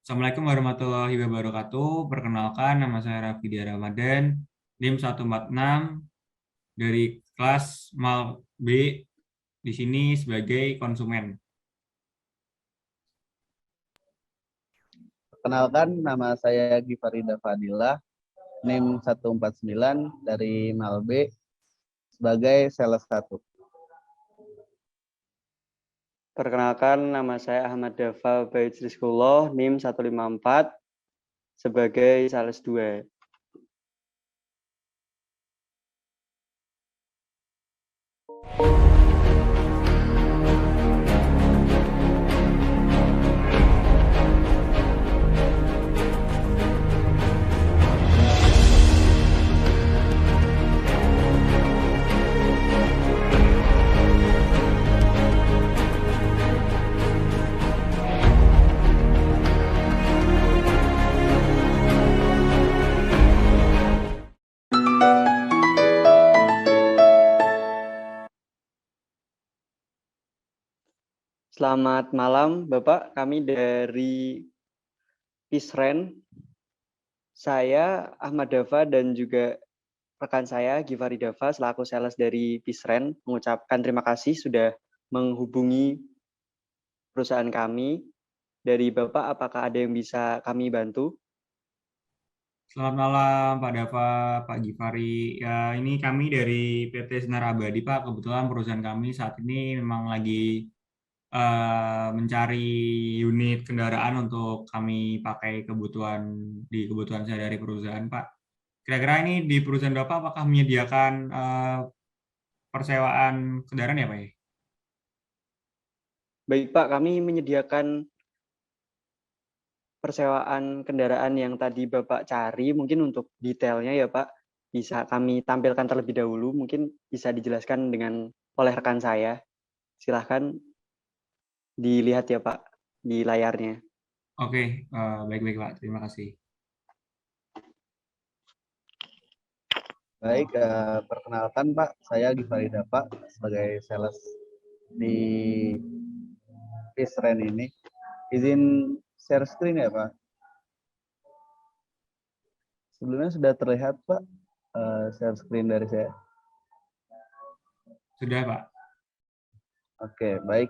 Assalamualaikum warahmatullahi wabarakatuh. Perkenalkan, nama saya Raffi Dia Ramadan, NIM 146 dari kelas MAL B, di sini sebagai konsumen. Perkenalkan, nama saya Gifarida Fadila, NIM 149 dari Malbe sebagai sales 1. Perkenalkan, nama saya Ahmad Dafa Bait Rizkullah, NIM 154 sebagai sales 2. Selamat malam, Bapak. Kami dari Pisren. Saya Ahmad Dafa dan juga rekan saya Givari Dafa selaku sales dari Pisren mengucapkan terima kasih sudah menghubungi perusahaan kami. Dari Bapak, apakah ada yang bisa kami bantu? Selamat malam Pak Dava, Pak Gifari. Ya, ini kami dari PT Sinar Abadi, Pak. Kebetulan perusahaan kami saat ini memang lagi mencari unit kendaraan untuk kami pakai kebutuhan sehari-hari perusahaan, Pak. Kira-kira ini di perusahaan Bapak apakah menyediakan persewaan kendaraan ya, Pak ya? Baik, Pak. Kami menyediakan persewaan kendaraan yang tadi Bapak cari. Mungkin untuk detailnya ya, Pak, bisa kami tampilkan terlebih dahulu. Mungkin bisa dijelaskan oleh rekan saya. Silahkan dilihat ya, Pak, di layarnya. Oke, baik-baik Pak. Terima kasih. Baik, perkenalkan Pak, saya Gifarida Pak sebagai sales di Pisren ini. Izin share screen ya Pak. Sebelumnya sudah terlihat Pak share screen dari saya. Sudah Pak. Oke, baik.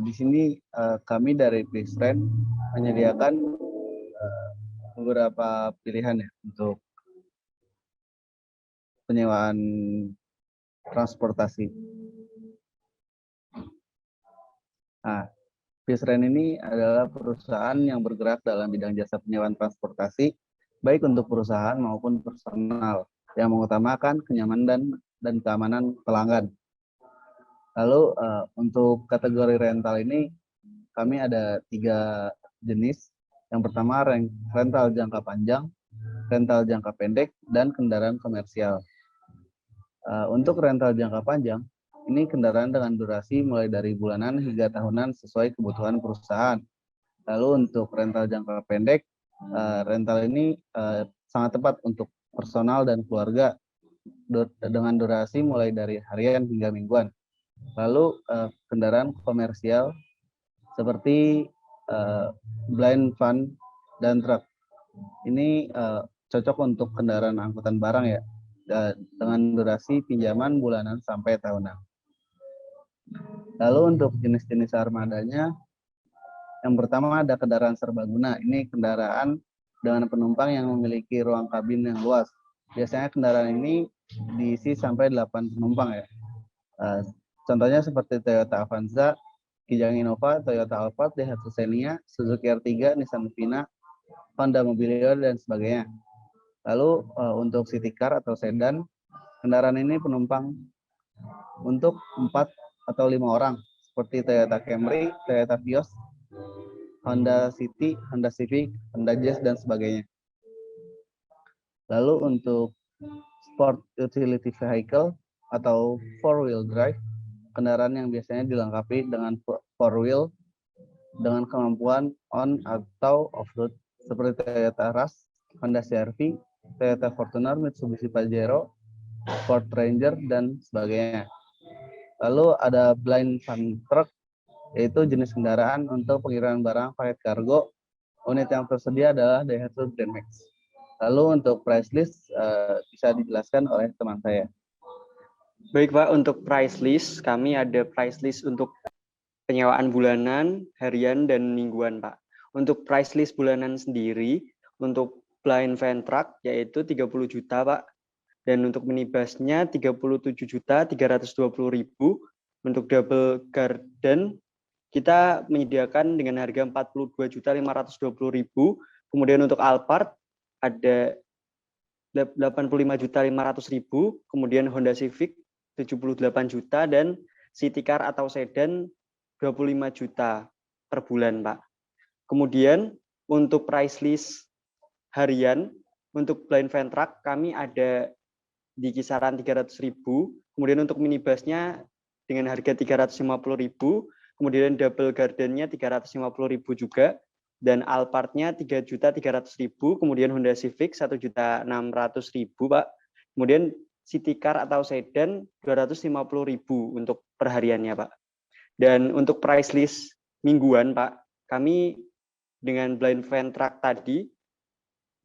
Di sini kami dari Pisren menyediakan beberapa pilihan ya untuk penyewaan transportasi. Nah, Pisren ini adalah perusahaan yang bergerak dalam bidang jasa penyewaan transportasi, baik untuk perusahaan maupun personal, yang mengutamakan kenyamanan dan keamanan pelanggan. Lalu untuk kategori rental ini, kami ada 3 jenis. Yang pertama rental jangka panjang, rental jangka pendek, dan kendaraan komersial. Untuk rental jangka panjang, ini kendaraan dengan durasi mulai dari bulanan hingga tahunan sesuai kebutuhan perusahaan. Lalu untuk rental jangka pendek, rental ini sangat tepat untuk personal dan keluarga dengan durasi mulai dari harian hingga mingguan. Lalu kendaraan komersial seperti blind van dan truk. Ini cocok untuk kendaraan angkutan barang ya, dengan durasi pinjaman bulanan sampai tahunan. Lalu untuk jenis-jenis armadanya, yang pertama ada kendaraan serbaguna. Ini kendaraan dengan penumpang yang memiliki ruang kabin yang luas. Biasanya kendaraan ini diisi sampai 8 penumpang ya. Contohnya seperti Toyota Avanza, Kijang Innova, Toyota Alphard, Daihatsu Xenia, Suzuki R3, Nissan Murano, Honda Mobilio, dan sebagainya. Lalu untuk city car atau sedan, kendaraan ini penumpang untuk 4 atau 5 orang, seperti Toyota Camry, Toyota Vios, Honda City, Honda Civic, Honda Jazz, dan sebagainya. Lalu untuk sport utility vehicle atau 4-wheel drive, kendaraan yang biasanya dilengkapi dengan 4-wheel dengan kemampuan on atau off-road, seperti Toyota Rush, Honda CR-V, Toyota Fortuner, Mitsubishi Pajero, Ford Ranger, dan sebagainya. Lalu ada blind van truck, yaitu jenis kendaraan untuk pengiriman barang paket kargo Unit yang tersedia adalah Daihatsu Grand Max. Lalu untuk price list bisa dijelaskan oleh teman saya. Baik Pak, untuk price list, kami ada price list untuk penyewaan bulanan, harian, dan mingguan Pak. Untuk price list bulanan sendiri, untuk blind van truck yaitu 30 juta Pak, dan untuk minibusnya 37.320.000. Untuk double garden kita menyediakan dengan harga 42.520.000. Kemudian untuk Alphard ada 85.500.000, kemudian Honda Civic 78 juta, dan City Car atau sedan 25 juta per bulan, Pak. Kemudian untuk price list harian, untuk blind van truck kami ada di kisaran 300.000, kemudian untuk minibusnya dengan harga 350.000, kemudian double gardennya 350.000 juga, dan Alphardnya 3.300.000, kemudian Honda Civic 1.600.000 Pak, kemudian City Car atau sedan 250.000 untuk perhariannya Pak. Dan untuk price list mingguan Pak, kami dengan blind van truck tadi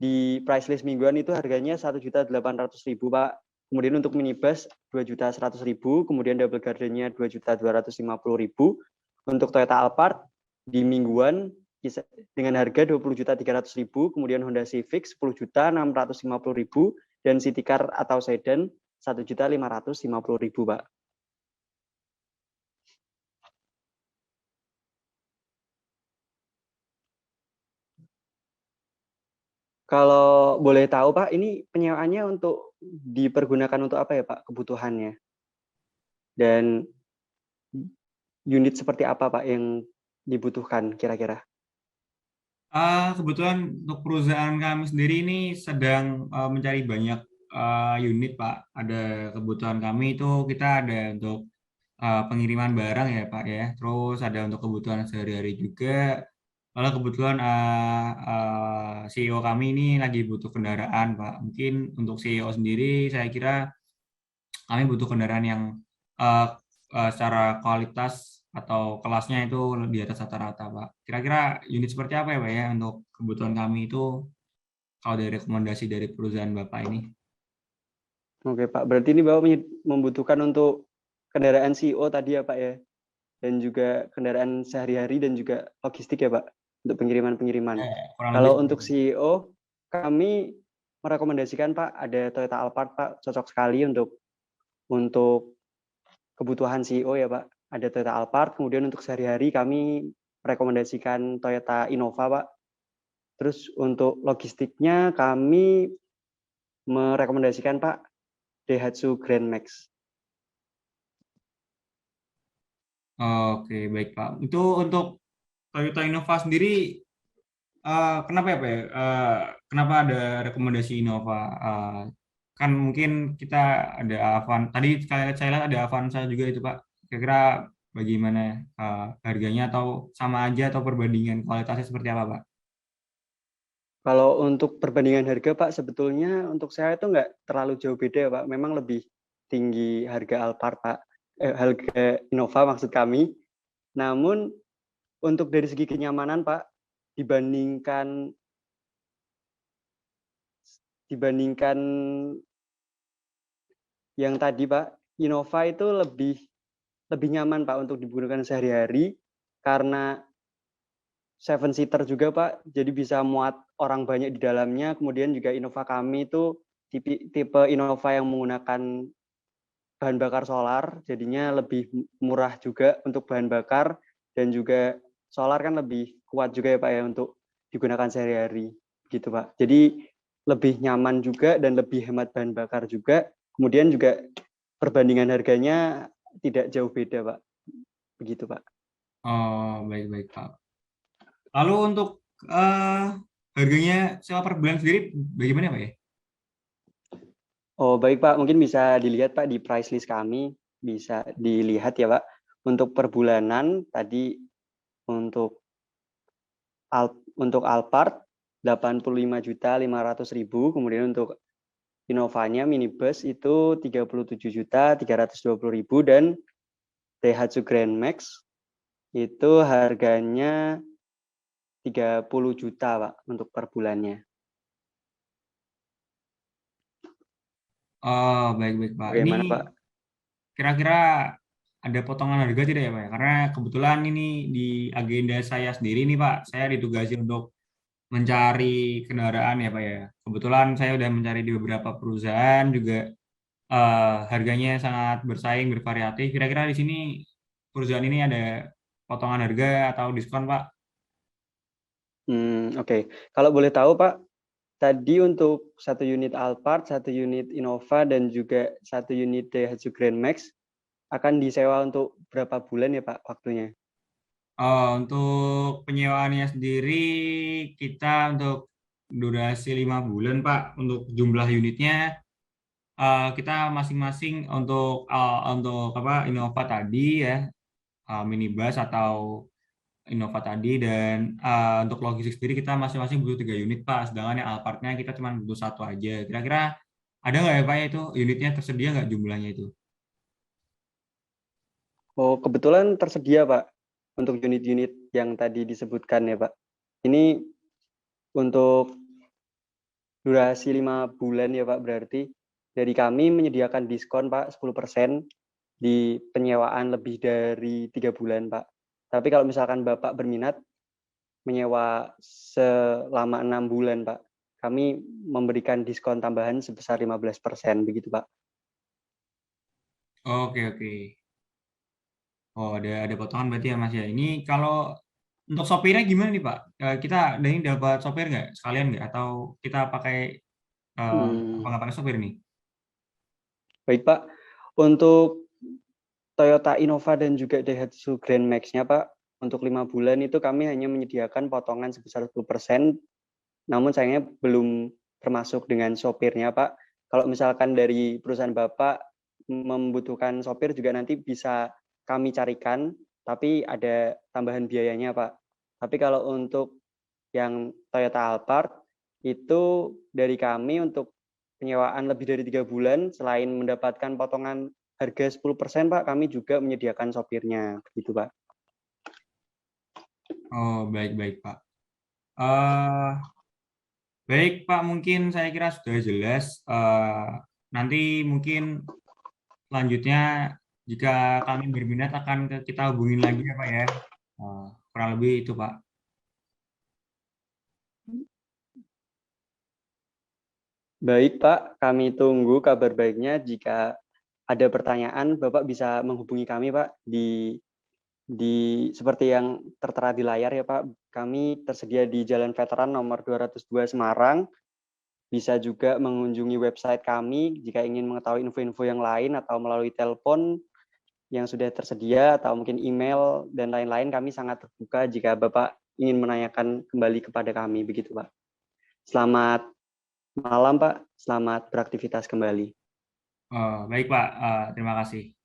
di price list mingguan itu harganya 1.800.000 Pak. Kemudian untuk minibus 2.100.000, kemudian double gardennya 2.250.000. Untuk Toyota Alphard di mingguan dengan harga 20.300.000, kemudian Honda Civic 10.650.000, dan City Car atau sedan 1.550.000, Pak. Kalau boleh tahu Pak, ini penyewaannya untuk dipergunakan untuk apa ya Pak, kebutuhannya? Dan unit seperti apa Pak yang dibutuhkan kira-kira? Kebetulan untuk perusahaan kami sendiri ini sedang mencari banyak unit, Pak. Ada kebutuhan kami itu kita ada untuk pengiriman barang ya, Pak ya. Terus ada untuk kebutuhan sehari-hari juga. Lalu kebetulan CEO kami ini lagi butuh kendaraan, Pak. Mungkin untuk CEO sendiri saya kira kami butuh kendaraan yang uh, secara kualitas atau kelasnya itu di atas rata-rata, Pak. Kira-kira unit seperti apa ya, Pak ya, untuk kebutuhan kami itu kalau dari rekomendasi dari perusahaan Bapak ini? Oke Pak, berarti ini Bapak membutuhkan untuk kendaraan CEO tadi ya Pak ya, dan juga kendaraan sehari-hari dan juga logistik ya Pak, untuk pengiriman-pengiriman. Kurang lebih Kalau seperti untuk itu. CEO, kami merekomendasikan Pak, ada Toyota Alphard Pak, cocok sekali untuk kebutuhan CEO ya Pak. Ada Toyota Alphard, kemudian untuk sehari-hari kami merekomendasikan Toyota Innova Pak. Terus untuk logistiknya kami merekomendasikan Pak, Daihatsu Grand Max. Oke, baik Pak. Itu untuk Toyota Innova sendiri, kenapa ya Pak ya? Kenapa ada rekomendasi Innova? Kan mungkin kita ada tadi saya lihat ada Avanza juga itu Pak. Kira-kira bagaimana harganya, atau sama aja, atau perbandingan kualitasnya seperti apa Pak? Kalau untuk perbandingan harga, Pak, sebetulnya untuk saya itu nggak terlalu jauh beda ya, Pak. Memang lebih tinggi harga Alphard, Pak. Harga Innova maksud kami. Namun untuk dari segi kenyamanan, Pak, dibandingkan yang tadi, Pak, Innova itu lebih nyaman, Pak, untuk digunakan sehari-hari karena seven seater juga Pak, jadi bisa muat orang banyak di dalamnya. Kemudian juga Innova kami itu tipe Innova yang menggunakan bahan bakar solar, jadinya lebih murah juga untuk bahan bakar, dan juga solar kan lebih kuat juga ya Pak ya untuk digunakan sehari-hari gitu Pak. Jadi lebih nyaman juga dan lebih hemat bahan bakar juga. Kemudian juga perbandingan harganya tidak jauh beda Pak. Begitu Pak. Oh, baik-baik Pak. Lalu untuk harganya sewa per bulan sendiri bagaimana Pak ya? Oh baik Pak, mungkin bisa dilihat Pak di price list kami, bisa dilihat ya Pak. Untuk per bulanan tadi untuk Alphard 85.500.000, kemudian untuk Innovanya minibus itu 37.320.000, dan Daihatsu Grand Max itu harganya 30 juta, Pak, untuk per bulannya. Oh, baik-baik Pak. Ini Bagaimana, Pak? kira-kira ada potongan harga tidak ya Pak ya? Karena kebetulan ini di agenda saya sendiri nih Pak, saya ditugasi untuk mencari kendaraan ya Pak ya. Kebetulan saya udah mencari di beberapa perusahaan juga harganya sangat bersaing, bervariatif. Kira-kira di sini perusahaan ini ada potongan harga atau diskon Pak? Oke. Kalau boleh tahu, Pak, tadi untuk 1 unit Alphard, 1 unit Innova, dan juga 1 unit Daihatsu Grand Max akan disewa untuk berapa bulan ya, Pak, waktunya? Untuk penyewaannya sendiri kita untuk durasi 5 bulan Pak. Untuk jumlah unitnya kita masing-masing untuk apa Innova tadi ya minibus atau Innova tadi dan untuk logistik sendiri kita masing-masing butuh 3 unit Pak. Sedangkan yang Alphardnya kita cuma butuh 1 aja. Kira-kira ada nggak ya Pak ya itu unitnya tersedia nggak jumlahnya itu? Oh, kebetulan tersedia, Pak, untuk unit-unit yang tadi disebutkan ya, Pak. Ini untuk durasi 5 bulan ya, Pak, berarti dari kami menyediakan diskon, Pak, 10% di penyewaan lebih dari 3 bulan, Pak. Tapi kalau misalkan Bapak berminat menyewa selama 6 bulan, Pak, kami memberikan diskon tambahan sebesar 15%, begitu, Pak. Oke oke. Oh ada potongan berarti ya Mas ya. Ini kalau untuk sopirnya gimana nih Pak? Kita ini dapat sopir nggak sekalian nggak? Atau kita pakai apa Hmm, nggak pakai sopir nih? Baik, Pak. Untuk Toyota Innova dan juga Daihatsu Grand Max-nya, Pak, untuk 5 bulan itu kami hanya menyediakan potongan sebesar 10%, namun sayangnya belum termasuk dengan sopirnya, Pak. Kalau misalkan dari perusahaan Bapak membutuhkan sopir juga nanti bisa kami carikan, tapi ada tambahan biayanya, Pak. Tapi kalau untuk yang Toyota Alphard, itu dari kami untuk penyewaan lebih dari 3 bulan, selain mendapatkan potongan harga 10%, Pak, kami juga menyediakan sopirnya, begitu, Pak. Oh baik-baik Pak. eh Baik Pak, mungkin saya kira sudah jelas. Nanti mungkin selanjutnya jika kami berminat akan kita hubungin lagi ya Pak ya. Kurang lebih itu Pak. Baik, Pak, kami tunggu kabar baiknya. Jika ada pertanyaan, Bapak bisa menghubungi kami, Pak, di seperti yang tertera di layar ya, Pak. Kami tersedia di Jalan Veteran nomor 202 Semarang. Bisa juga mengunjungi website kami jika ingin mengetahui info-info yang lain atau melalui telepon yang sudah tersedia atau mungkin email dan lain-lain. Kami sangat terbuka jika Bapak ingin menanyakan kembali kepada kami, begitu, Pak. Selamat malam, Pak. Selamat beraktivitas kembali. Baik Pak, terima kasih.